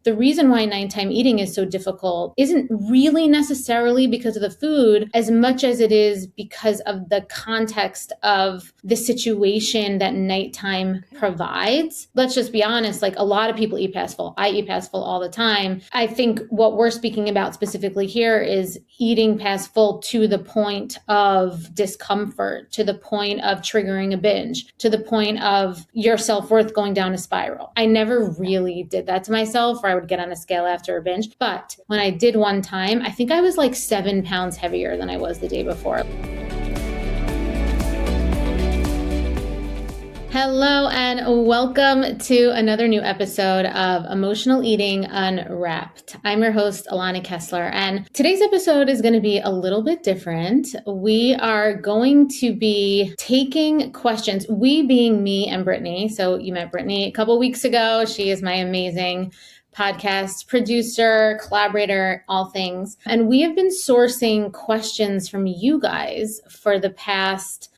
The reason why nighttime eating is so difficult isn't really necessarily because of the food as much as it is because of the context of the situation that nighttime provides. Let's just be honest, like a lot of people eat past full. I eat past full all the time. I think what we're speaking about specifically here is eating past full to the point of discomfort, to the point of triggering a binge, to the point of your self-worth going down a spiral. I never really did that to myself, or I would get on a scale after a binge. But when I did one time, I think I was like 7 pounds heavier than I was the day before. Hello and welcome to another new episode of Emotional Eating Unwrapped. I'm your host, Alana Kessler, and today's episode is going to be a little bit different. We are going to be taking questions, we being me and Brittany. So you met Brittany a couple weeks ago. She is my amazing podcast producer, collaborator, all things. And we have been sourcing questions from you guys for the past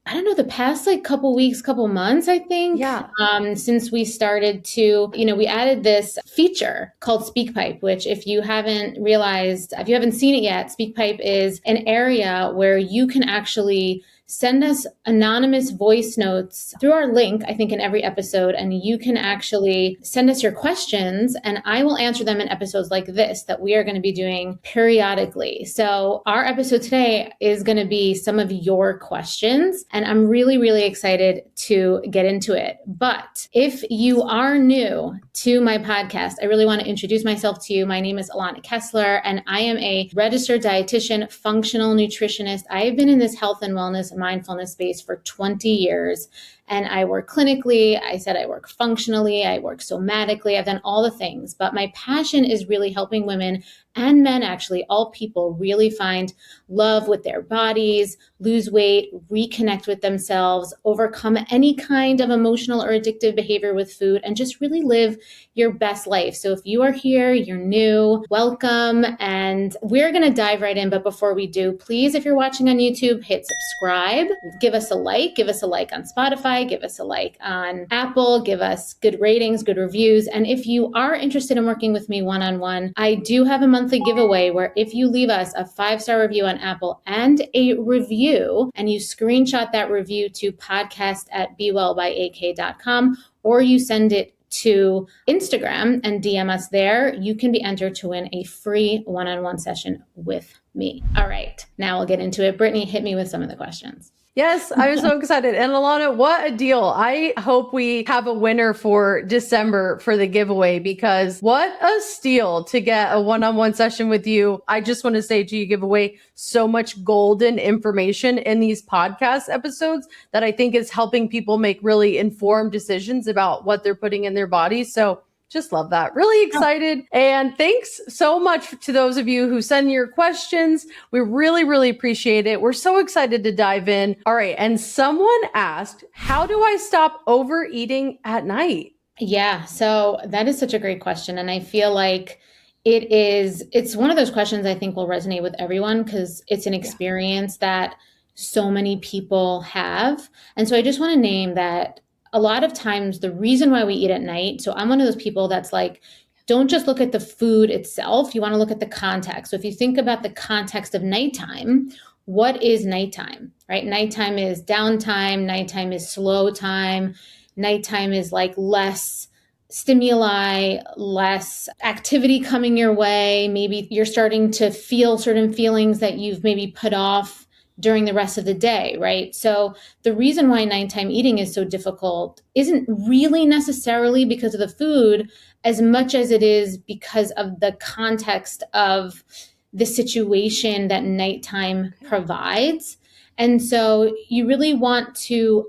like couple weeks, couple months, I think. Yeah. Since we started to, we added this feature called SpeakPipe, which if you haven't seen it yet, SpeakPipe is an area where you can actually send us anonymous voice notes through our link, I think, in every episode. And you can actually send us your questions and I will answer them in episodes like this that we are going to be doing periodically. So our episode today is going to be some of your questions. And I'm really, really excited to get into it. But if you are new to my podcast, I really want to introduce myself to you. My name is Alana Kessler, and I am a registered dietitian, functional nutritionist. I have been in this health and wellness and mindfulness space for 20 years. And I work clinically. I work functionally. I work somatically. I've done all the things. But my passion is really helping women and men, actually, all people, really find love with their bodies, lose weight, reconnect with themselves, overcome any kind of emotional or addictive behavior with food, and just really live your best life. So if you are here, you're new, welcome. And we're going to dive right in. But before we do, please, if you're watching on YouTube, hit subscribe, give us a like on Spotify, give us a like on Apple, give us good ratings, good reviews. And if you are interested in working with me one-on-one, I do have a monthly giveaway where if you leave us a 5-star review on Apple and a review, and you screenshot that review to podcast@bewellbyak.com, or you send it to Instagram and DM us there, you can be entered to win a free one-on-one session with me. All right, now we'll get into it. Brittany, hit me with some of the questions. Yes, I'm so excited. And Alana, what a deal. I hope we have a winner for December for the giveaway, because what a steal to get a one-on-one session with you. I just want to say to you, give away so much golden information in these podcast episodes that I think is helping people make really informed decisions about what they're putting in their bodies. So just love that. Really excited. And thanks so much to those of you who send your questions. We really, really appreciate it. We're so excited to dive in. All right. And someone asked, how do I stop overeating at night? Yeah. So that is such a great question. And I feel like it's one of those questions I think will resonate with everyone, because it's an experience that so many people have. And so I just want to name that a lot of times the reason why we eat at night, so I'm one of those people that's like, don't just look at the food itself. You want to look at the context. So if you think about the context of nighttime, what is nighttime, right? Nighttime is downtime. Nighttime is slow time. Nighttime is like less stimuli, less activity coming your way. Maybe you're starting to feel certain feelings that you've maybe put off during the rest of the day, right? So the reason why nighttime eating is so difficult isn't really necessarily because of the food as much as it is because of the context of the situation that nighttime provides. And so you really want to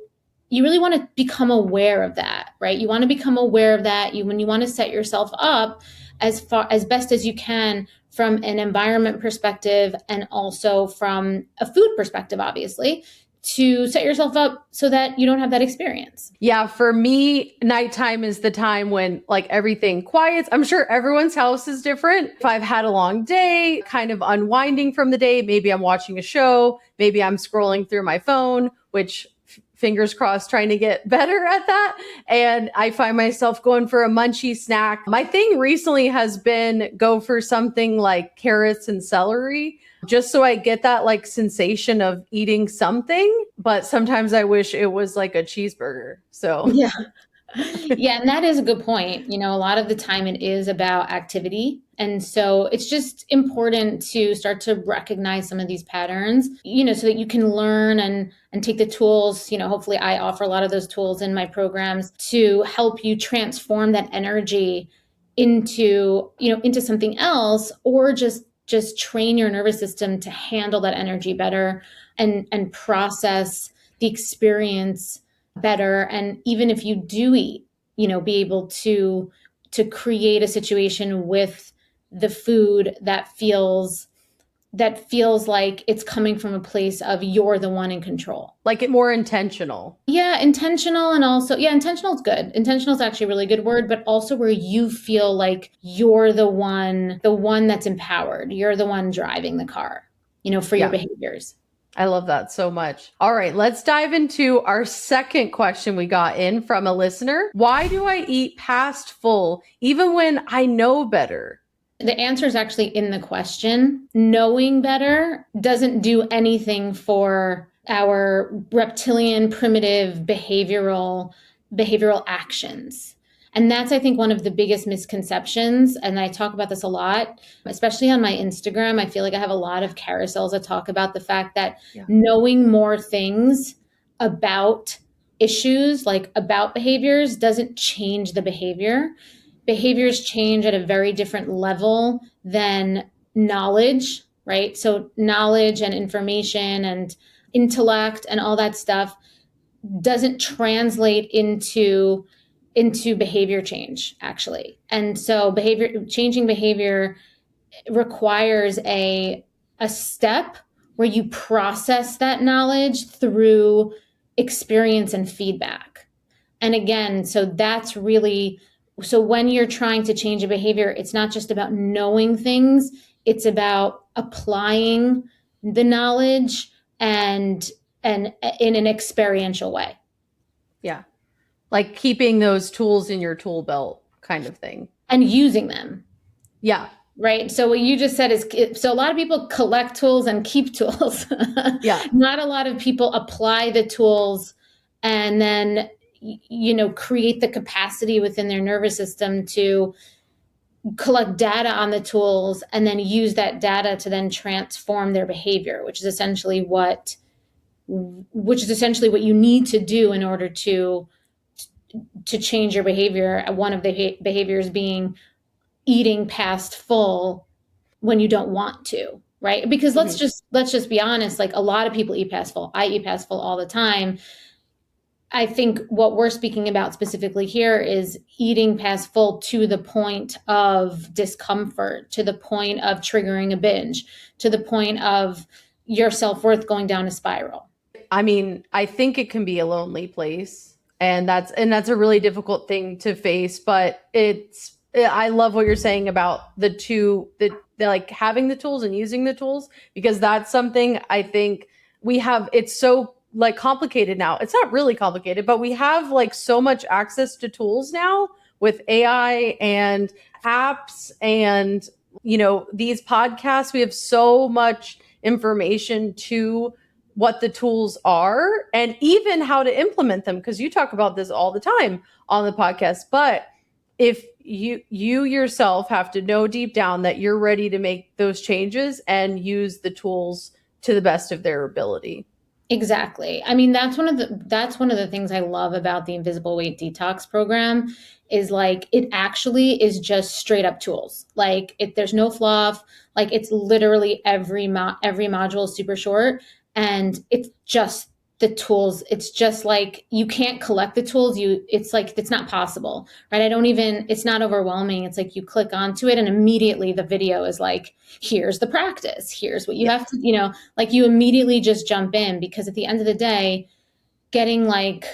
become aware of that, right? You want to become aware of that. When you want to set yourself up as best as you can from an environment perspective and also from a food perspective, obviously, to set yourself up so that you don't have that experience. Yeah, for me, nighttime is the time when like everything quiets. I'm sure everyone's house is different. If I've had a long day, kind of unwinding from the day, maybe I'm watching a show, maybe I'm scrolling through my phone, which fingers crossed, trying to get better at that. And I find myself going for a munchy snack. My thing recently has been go for something like carrots and celery, just so I get that like sensation of eating something. But sometimes I wish it was like a cheeseburger. So Yeah. Yeah, and that is a good point. A lot of the time it is about activity. And so it's just important to start to recognize some of these patterns, so that you can learn and take the tools. Hopefully I offer a lot of those tools in my programs to help you transform that energy into something else, or just train your nervous system to handle that energy better and process the experience better. And even if you do eat, be able to create a situation with the food that feels like it's coming from a place of you're the one in control. like it more intentional. Yeah, intentional. And also, yeah, intentional is good. Intentional is actually a really good word, but also where you feel like you're the one that's empowered. You're the one driving the car, for your Yeah. behaviors. I love that so much. All right, let's dive into our second question we got in from a listener. Why do I eat past full even when I know better? The answer is actually in the question. Knowing better doesn't do anything for our reptilian primitive behavioral actions. And that's, I think, one of the biggest misconceptions. And I talk about this a lot, especially on my Instagram. I feel like I have a lot of carousels that talk about the fact that knowing more things about issues, like about behaviors, doesn't change the behavior. Behaviors change at a very different level than knowledge, right? So knowledge and information and intellect and all that stuff doesn't translate into behavior change, actually. And so changing behavior requires a step where you process that knowledge through experience and feedback. And again, so when you're trying to change a behavior, it's not just about knowing things, it's about applying the knowledge and in an experiential way. Yeah. Like keeping those tools in your tool belt kind of thing. And using them. Yeah. Right. So what you just said is, so a lot of people collect tools and keep tools. Yeah. Not a lot of people apply the tools and then, create the capacity within their nervous system to collect data on the tools and then use that data to then transform their behavior, which is essentially what you need to do in order to change your behavior. One of the behaviors being eating past full when you don't want to, right? Because let's just be honest, like a lot of people eat past full. I eat past full all the time. I think what we're speaking about specifically here is eating past full to the point of discomfort, to the point of triggering a binge, to the point of your self-worth going down a spiral. I mean, I think it can be a lonely place, and that's a really difficult thing to face, but I love what you're saying about the like having the tools and using the tools, because that's something I think it's so like complicated now. It's not really complicated, but we have like so much access to tools now with AI and apps and, these podcasts. We have so much information to what the tools are and even how to implement them. Because you talk about this all the time on the podcast, but if you yourself have to know deep down that you're ready to make those changes and use the tools to the best of their ability. Exactly. I mean, that's one of the things I love about the Invisible Weight Detox program is like, it actually is just straight up tools. Like there's no fluff, like it's literally every module is super short and it's just the tools. It's just like, you can't collect the tools. It's not possible, right? It's not overwhelming. It's like you click onto it and immediately the video is like, here's the practice. Here's what you have to, like you immediately just jump in, because at the end of the day, getting like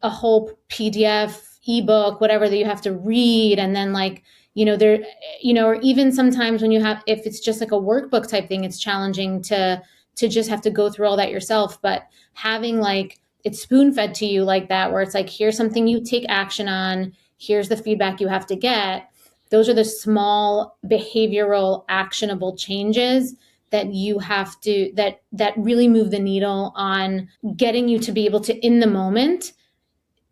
a whole PDF, ebook, whatever that you have to read. And then like, or even sometimes if it's just like a workbook type thing, it's challenging to just have to go through all that yourself. But having like, it's spoon fed to you like that, where it's like, here's something you take action on, here's the feedback you have to get. Those are the small behavioral actionable changes that you have to, that really move the needle on getting you to be able to, in the moment,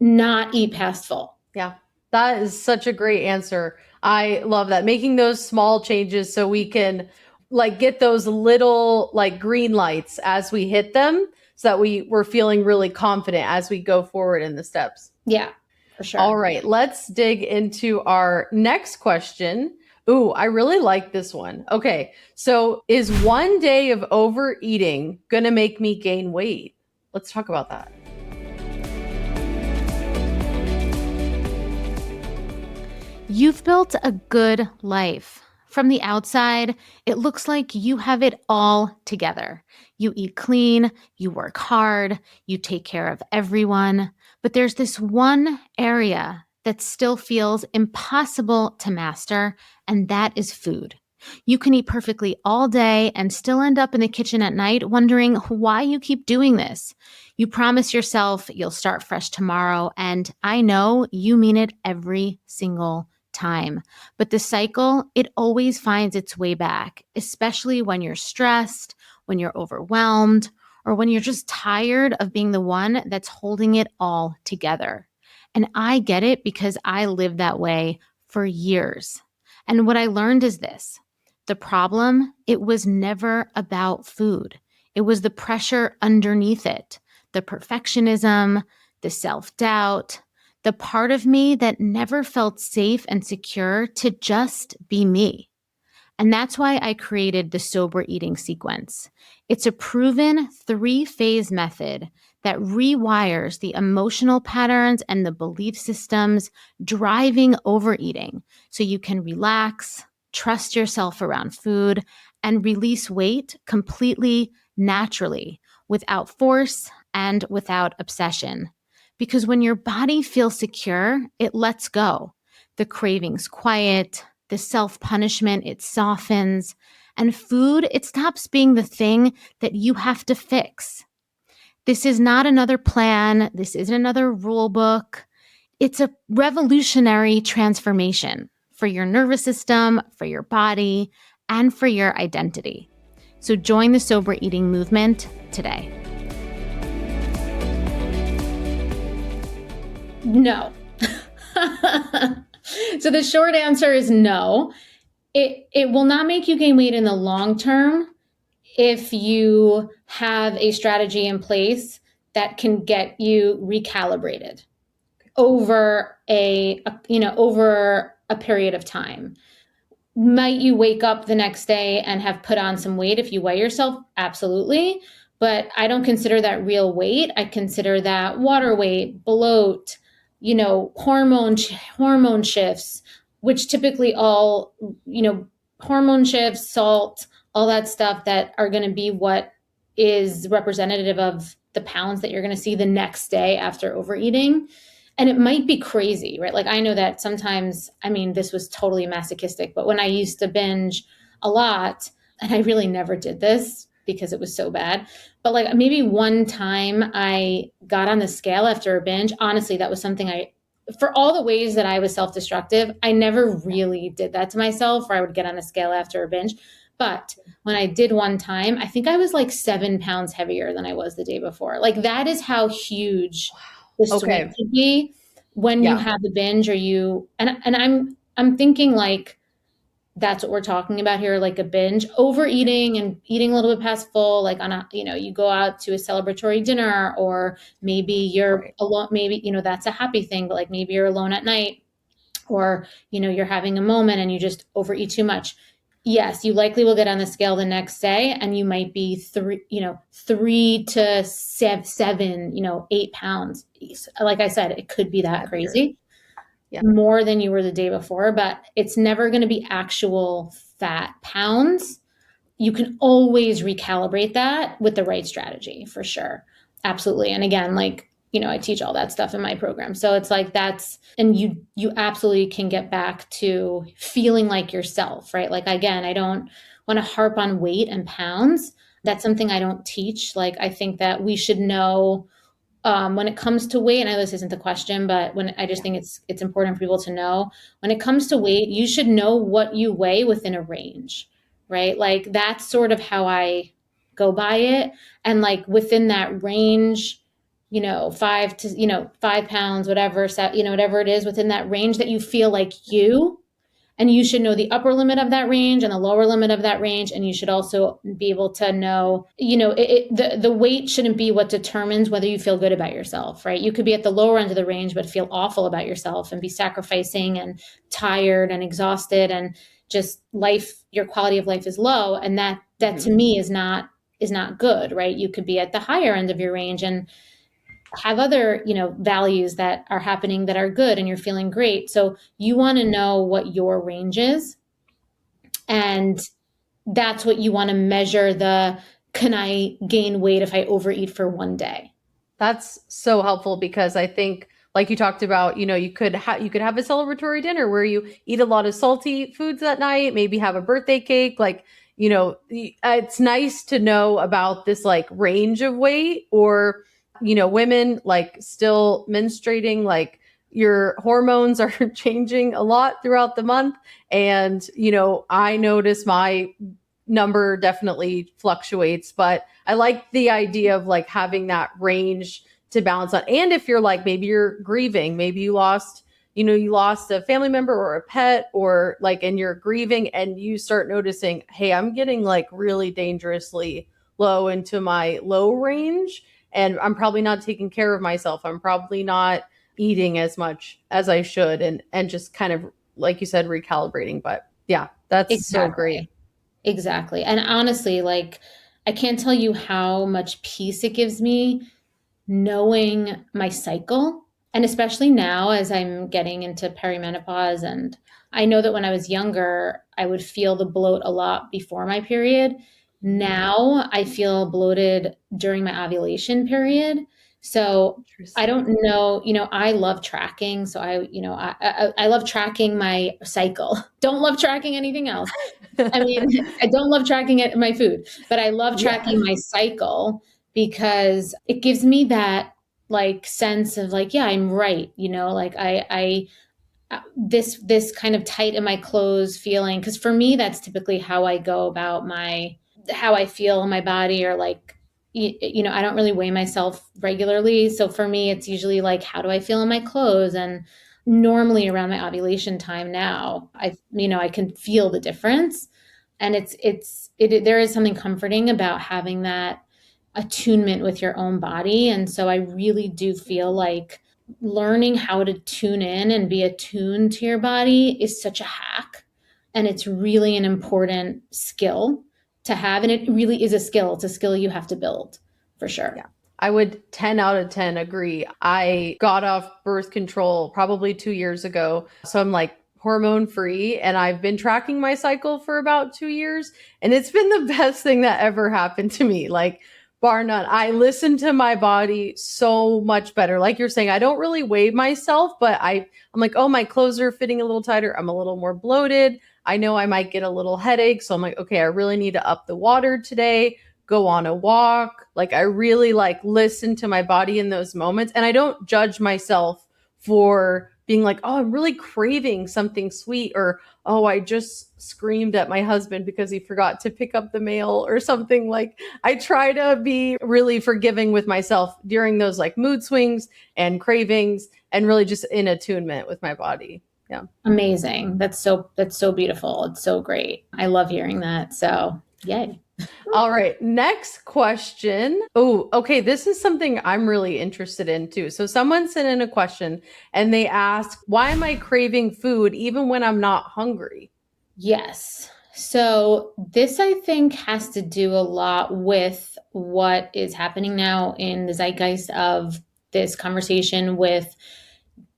not eat past full. Yeah, that is such a great answer. I love that. Making those small changes so we can like get those little like green lights as we hit them so that we're feeling really confident as we go forward in the steps. Yeah, for sure. All right, let's dig into our next question. Ooh, I really like this one. Okay, so is one day of overeating going to make me gain weight? Let's talk about that. You've built a good life. From the outside, it looks like you have it all together. You eat clean, you work hard, you take care of everyone. But there's this one area that still feels impossible to master, and that is food. You can eat perfectly all day and still end up in the kitchen at night wondering why you keep doing this. You promise yourself you'll start fresh tomorrow, and I know you mean it every single time. But the cycle, it always finds its way back, especially when you're stressed, when you're overwhelmed, or when you're just tired of being the one that's holding it all together. And I get it because I lived that way for years. And what I learned is this: the problem, it was never about food. It was the pressure underneath it, the perfectionism, the self-doubt, the part of me that never felt safe and secure to just be me. And that's why I created the sober eating sequence. It's a proven 3-phase method that rewires the emotional patterns and the belief systems driving overeating so you can relax, trust yourself around food, and release weight completely naturally, without force and without obsession. Because when your body feels secure, it lets go. The cravings quiet, the self-punishment, it softens, and food, it stops being the thing that you have to fix. This is not another plan. This isn't another rule book. It's a revolutionary transformation for your nervous system, for your body, and for your identity. So join the sober eating movement today. No. So the short answer is no. It will not make you gain weight in the long term if you have a strategy in place that can get you recalibrated over over a period of time. Might you wake up the next day and have put on some weight if you weigh yourself? Absolutely. But I don't consider that real weight. I consider that water weight, bloat, hormone shifts, which typically all, hormone shifts, salt, all that stuff that are going to be what is representative of the pounds that you're going to see the next day after overeating. And it might be crazy, right? Like I know that sometimes, this was totally masochistic, but when I used to binge a lot, and I really never did this because it was so bad, but like maybe one time I got on the scale after a binge. Honestly, that was something for all the ways that I was self-destructive, I never really did that to myself, where I would get on a scale after a binge. But when I did one time, I think I was like 7 pounds heavier than I was the day before. Like that is how huge the swing could be when you have the binge, and I'm thinking like that's what we're talking about here, like a binge, overeating and eating a little bit past full, like on a, you go out to a celebratory dinner, or maybe you're alone, maybe, that's a happy thing, but like maybe you're alone at night, or, you're having a moment and you just overeat too much. Yes, you likely will get on the scale the next day and you might be 3 to 7, 8 pounds. Like I said, it could be that crazy. Yeah. More than you were the day before, but it's never going to be actual fat pounds. You can always recalibrate that with the right strategy, for sure. Absolutely. And again, like, I teach all that stuff in my program. So it's like and you absolutely can get back to feeling like yourself, right? Like, again, I don't want to harp on weight and pounds. That's something I don't teach. Like, I think that we should know when it comes to weight, and I know this isn't the question, but when I just think it's important for people to know, when it comes to weight, you should know what you weigh within a range, right? Like that's sort of how I go by it. And like within that range, 5 pounds, whatever, whatever it is within that range that you feel like and you should know the upper limit of that range and the lower limit of that range. And you should also be able to know, the weight shouldn't be what determines whether you feel good about yourself, right? You could be at the lower end of the range, but feel awful about yourself and be sacrificing and tired and exhausted and just your quality of life is low. And that to me is not good, right? You could be at the higher end of your range and have other, values that are happening that are good and you're feeling great. So you want to know what your range is. And that's what you want to measure can I gain weight if I overeat for one day? That's so helpful because I think like you talked about, you could have a celebratory dinner where you eat a lot of salty foods that night, maybe have a birthday cake. Like, it's nice to know about this like range of weight or, women like still menstruating, like your hormones are changing a lot throughout the month. And, I notice my number definitely fluctuates, but I like the idea of like having that range to balance on. And if you're like, maybe you're grieving, maybe you lost a family member or a pet or like, and you're grieving and you start noticing, hey, I'm getting like really dangerously low into my low range and I'm probably not taking care of myself. I'm probably not eating as much as I should and just kind of, like you said, recalibrating. But yeah, that's so great. Exactly. And honestly, like I can't tell you how much peace it gives me knowing my cycle. And especially now as I'm getting into perimenopause. And I know that when I was younger, I would feel the bloat a lot before my period. Now I feel bloated during my ovulation period. So I don't know, I love tracking. So I love tracking my cycle. Don't love tracking anything else. I mean, I don't love tracking my food, but I love tracking my cycle because it gives me that like sense of like, yeah, I'm right. Like this kind of tight in my clothes feeling. Cause for me, that's typically how I go about how I feel in my body or like, I don't really weigh myself regularly. So for me, it's usually like, how do I feel in my clothes? And normally around my ovulation time now, I can feel the difference. And there is something comforting about having that attunement with your own body. And so I really do feel like learning how to tune in and be attuned to your body is such a hack. And it's really an important skill to have. And it really is a skill. It's a skill you have to build for sure. Yeah. I would 10 out of 10 agree. I got off birth control probably 2 years ago. So I'm like hormone free and I've been tracking my cycle for about 2 years. And it's been the best thing that ever happened to me. Like bar none. I listen to my body so much better. Like you're saying, I don't really weigh myself, but I'm like, oh, my clothes are fitting a little tighter. I'm a little more bloated. I know I might get a little headache. So I'm like, okay, I really need to up the water today, go on a walk. Like I really like listen to my body in those moments. And I don't judge myself for being like, oh, I'm really craving something sweet, or, oh, I just screamed at my husband because he forgot to pick up the mail or something. Like I try to be really forgiving with myself during those like mood swings and cravings and really just in attunement with my body. Yeah. Amazing. That's so beautiful. It's so great. I love hearing that. So yay. All right. Next question. Oh, okay. This is something I'm really interested in too. So someone sent in a question and they asked, why am I craving food even when I'm not hungry? Yes. So this, I think, has to do a lot with what is happening now in the zeitgeist of this conversation with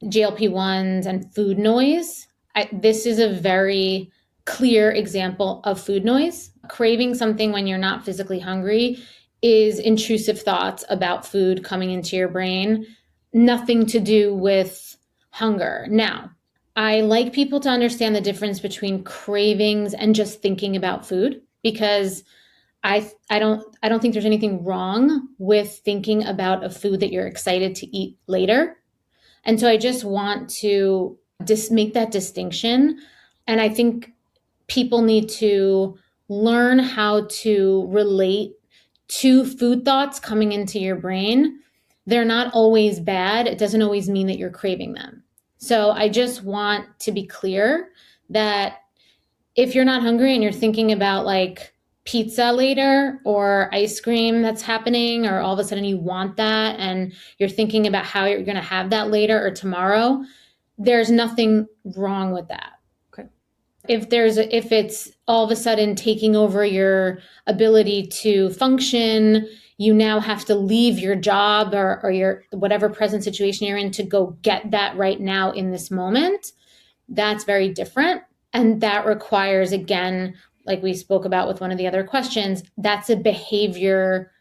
GLP-1s and food noise. This is a very clear example of food noise. Craving something when you're not physically hungry is intrusive thoughts about food coming into your brain, nothing to do with hunger. Now, I like people to understand the difference between cravings and just thinking about food, because I don't think there's anything wrong with thinking about a food that you're excited to eat later. And so I just want to just make that distinction. And I think people need to learn how to relate to food thoughts coming into your brain. They're not always bad. It doesn't always mean that you're craving them. So I just want to be clear that if you're not hungry and you're thinking about like pizza later or ice cream that's happening, or all of a sudden you want that and you're thinking about how you're going to have that later or tomorrow, there's nothing wrong with that. Okay. If it's all of a sudden taking over your ability to function, you now have to leave your job or your whatever present situation you're in to go get that right now in this moment, that's very different. And that requires, again, like we spoke about with one of the other questions, that's a behavior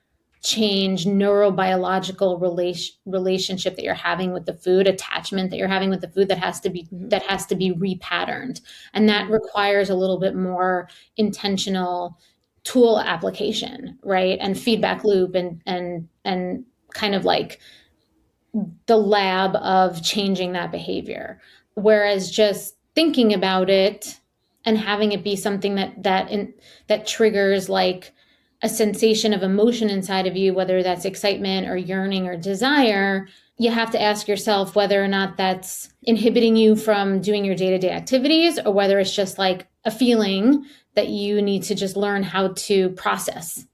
change, neurobiological relationship that you're having with the food, attachment that you're having with the food that has to be repatterned. And that requires a little bit more intentional tool application, right? And feedback loop and kind of like the lab of changing that behavior. Whereas just thinking about it and having it be something that triggers like a sensation of emotion inside of you, whether that's excitement or yearning or desire, you have to ask yourself whether or not that's inhibiting you from doing your day-to-day activities, or whether it's just like a feeling that you need to just learn how to process.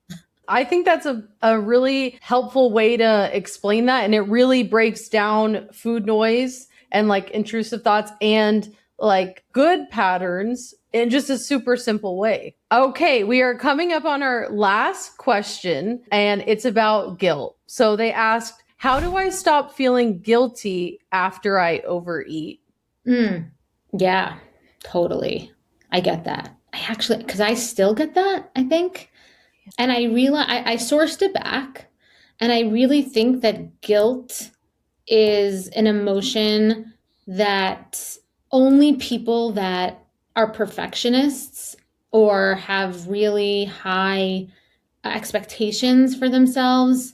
I think that's a really helpful way to explain that. And it really breaks down food noise and like intrusive thoughts and like good patterns in just a super simple way. Okay, we are coming up on our last question, and it's about guilt. So they asked, how do I stop feeling guilty after I overeat? Yeah, totally. I get that. Because I still get that, I think. And I realized I sourced it back, and I really think that guilt is an emotion that only people that are perfectionists or have really high expectations for themselves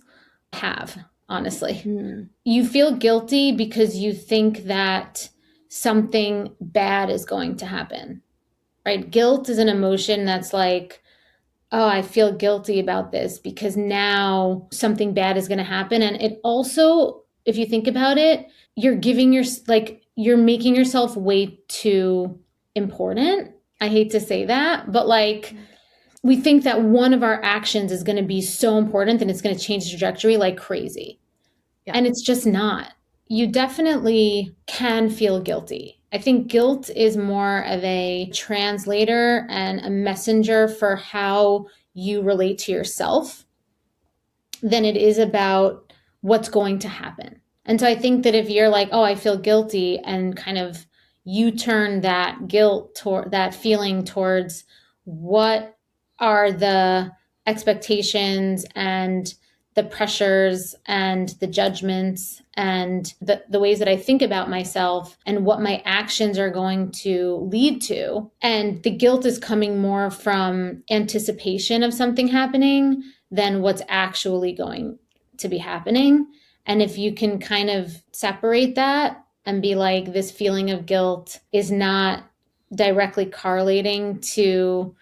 have, honestly. You feel guilty because you think that something bad is going to happen, right? Guilt is an emotion that's like, oh, I feel guilty about this because now something bad is going to happen. And it also, if you think about it, you're making yourself way too important. I hate to say that, but like we think that one of our actions is going to be so important and it's going to change the trajectory like crazy. Yeah. And it's just not. You definitely can feel guilty. I think guilt is more of a translator and a messenger for how you relate to yourself than it is about what's going to happen. And so I think that if you're like, oh, I feel guilty, and kind of you turn that guilt that feeling towards what are the expectations and the pressures and the judgments and the ways that I think about myself and what my actions are going to lead to. And the guilt is coming more from anticipation of something happening than what's actually going to be happening. And if you can kind of separate that and be like, this feeling of guilt is not directly correlating to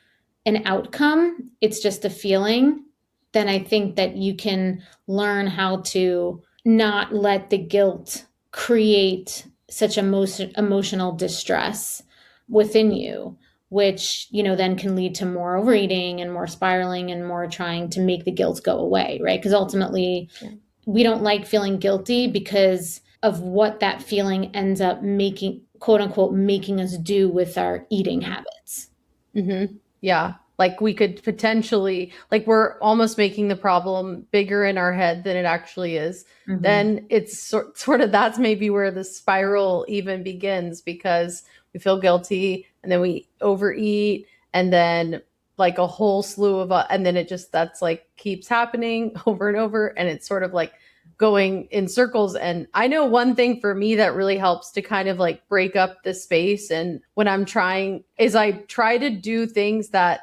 an outcome, it's just a feeling, then I think that you can learn how to not let the guilt create such emotional distress within you, which, then can lead to more overeating and more spiraling and more trying to make the guilt go away, right? Because ultimately, we don't like feeling guilty because of what that feeling ends up making, quote unquote, making us do with our eating habits. Mm-hmm. Yeah. Like we could potentially, like we're almost making the problem bigger in our head than it actually is. Mm-hmm. Then it's sort of, that's maybe where the spiral even begins, because we feel guilty and then we overeat and then like a whole slew of, and then that's like keeps happening over and over. And it's sort of like going in circles. And I know one thing for me that really helps to kind of like break up the space. And when I'm trying is I try to do things that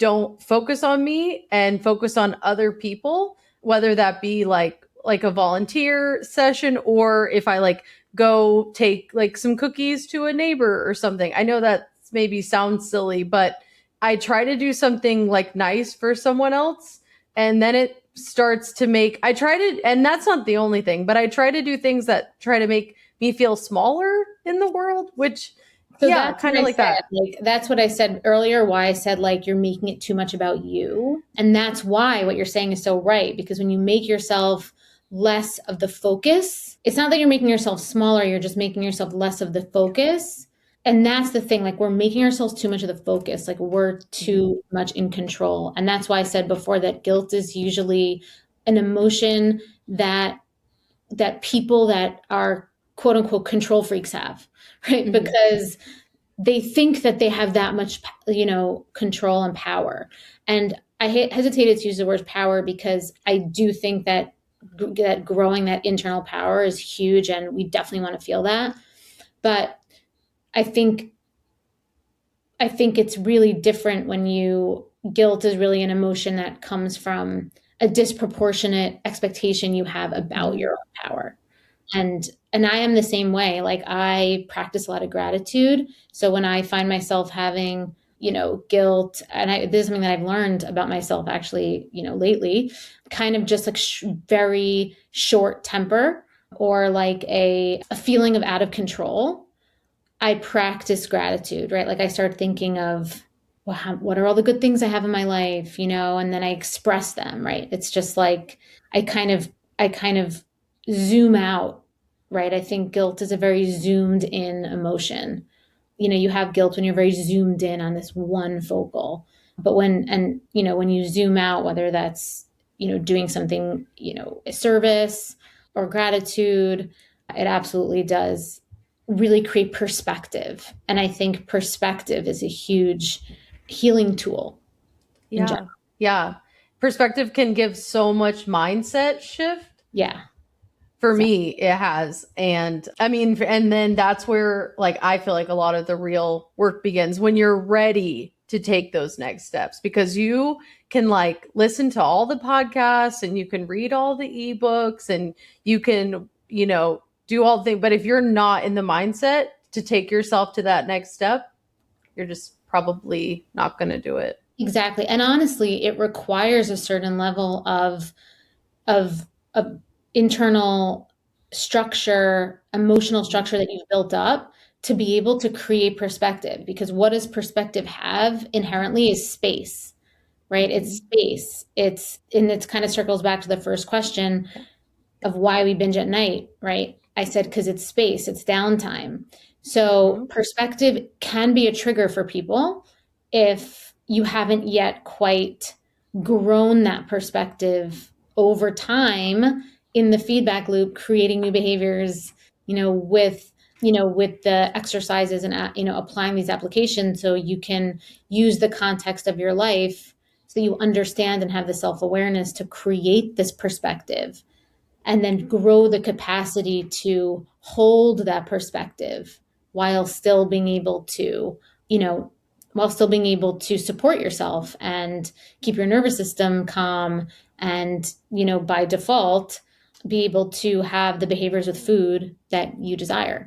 don't focus on me and focus on other people, whether that be like a volunteer session, or if I like go take like some cookies to a neighbor or something. I know that maybe sounds silly, but I try to do something like nice for someone else, and then it starts to make, I try to, and that's not the only thing, but I try to do things that try to make me feel smaller in the world, which So yeah, that's kind what of I like said. that. Like that's what I said earlier, why I said like you're making it too much about you. And that's why what you're saying is so right. Because when you make yourself less of the focus, it's not that you're making yourself smaller, you're just making yourself less of the focus. And that's the thing, like we're making ourselves too much of the focus, like we're too much in control. And that's why I said before that guilt is usually an emotion that people that are quote unquote control freaks have, right? Mhm. Because they think that they have that much, control and power. And I hesitated to use the word power because I do think that growing that internal power is huge, and we definitely want to feel that. But I think it's really different when guilt is really an emotion that comes from a disproportionate expectation you have about Mhm. your own power. And I am the same way. Like I practice a lot of gratitude. So when I find myself having, guilt, and this is something that I've learned about myself actually, lately, kind of just like very short temper, or like a feeling of out of control, I practice gratitude, right? Like I start thinking of, well, what are all the good things I have in my life, and then I express them, right? It's just like I kind of zoom out, right? I think guilt is a very zoomed in emotion. You have guilt when you're very zoomed in on this one focal. But when you zoom out, whether that's, doing something, a service or gratitude, it absolutely does really create perspective. And I think perspective is a huge healing tool in general. Yeah. Yeah. Perspective can give so much mindset shift. Yeah. For Exactly. me, it has. And I mean, and then that's where like I feel like a lot of the real work begins when you're ready to take those next steps, because you can like listen to all the podcasts and you can read all the ebooks and you can, do all the things. But if you're not in the mindset to take yourself to that next step, you're just probably not going to do it. Exactly. And honestly, it requires a certain level of of internal structure, emotional Mhm. structure that you've built up to be able to create perspective. Because what does perspective have inherently is space, right? It's Mhm. space. It's kind of circles back to the first question of why we binge at night, right? I said because it's space, it's downtime. So Mhm. perspective can be a trigger for people if you haven't yet quite grown that perspective over time in the feedback loop, creating new behaviors, with the exercises and applying these applications, so you can use the context of your life so you understand and have the self-awareness to create this perspective, and then grow the capacity to hold that perspective while still being able to, you know, support yourself and keep your nervous system calm, and, by default, be able to have the behaviors with food that you desire.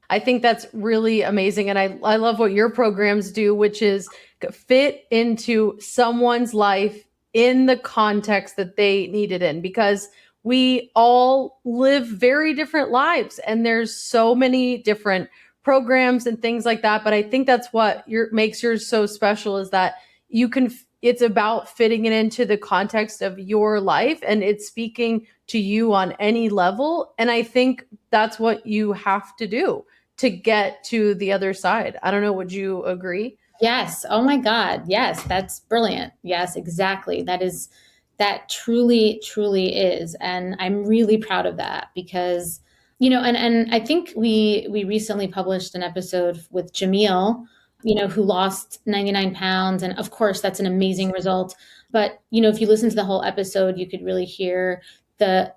I think that's really amazing. And I love what your programs do, which is fit into someone's life in the context that they need it in, because we all live very different lives and there's so many different programs and things like that. But I think that's what makes yours so special, is that you can, it's about fitting it into the context of your life and it's speaking to you on any level. And I think that's what you have to do to get to the other side. I don't know. Would you agree? Yes. Oh my God. Yes. That's brilliant. Yes, exactly. That truly, truly is. And I'm really proud of that because, and I think we recently published an episode with Jamil, who lost 99 pounds. And of course, that's an amazing result. But, if you listen to the whole episode, you could really hear the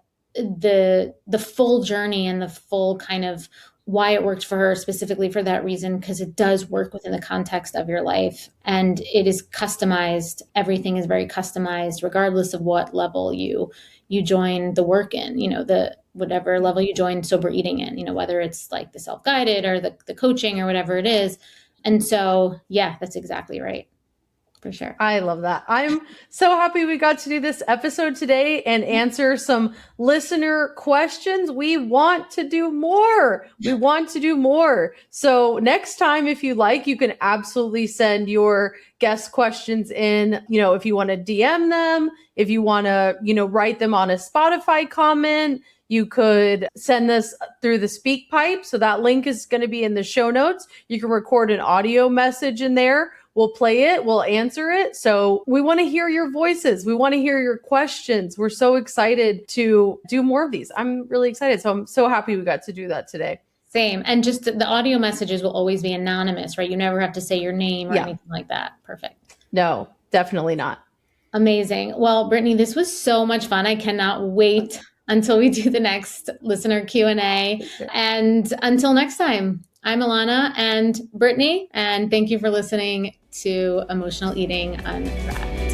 full journey and the full kind of why it worked for her specifically for that reason, because it does work within the context of your life and it is customized. Everything is very customized, regardless of what level you join the work in, the whatever level you join sober eating in, whether it's like the self-guided or the coaching or whatever it is. And so, yeah, that's exactly right. For sure. I love that. I'm so happy we got to do this episode today and answer some listener questions. We want to do more. So next time, if you like, you can absolutely send your guest questions in, if you want to DM them, if you want to, write them on a Spotify comment, you could send this through the SpeakPipe. So that link is going to be in the show notes. You can record an audio message in there. We'll play it. We'll answer it. So we want to hear your voices. We want to hear your questions. We're so excited to do more of these. I'm really excited. So I'm so happy we got to do that today. Same. And just the audio messages will always be anonymous, right? You never have to say your name or anything like that. Perfect. No, definitely not. Amazing. Well, Brittany, this was so much fun. I cannot wait until we do the next listener Q&A. And until next time, I'm Alana and Brittany, and thank you for listening to Emotional Eating Unwrapped.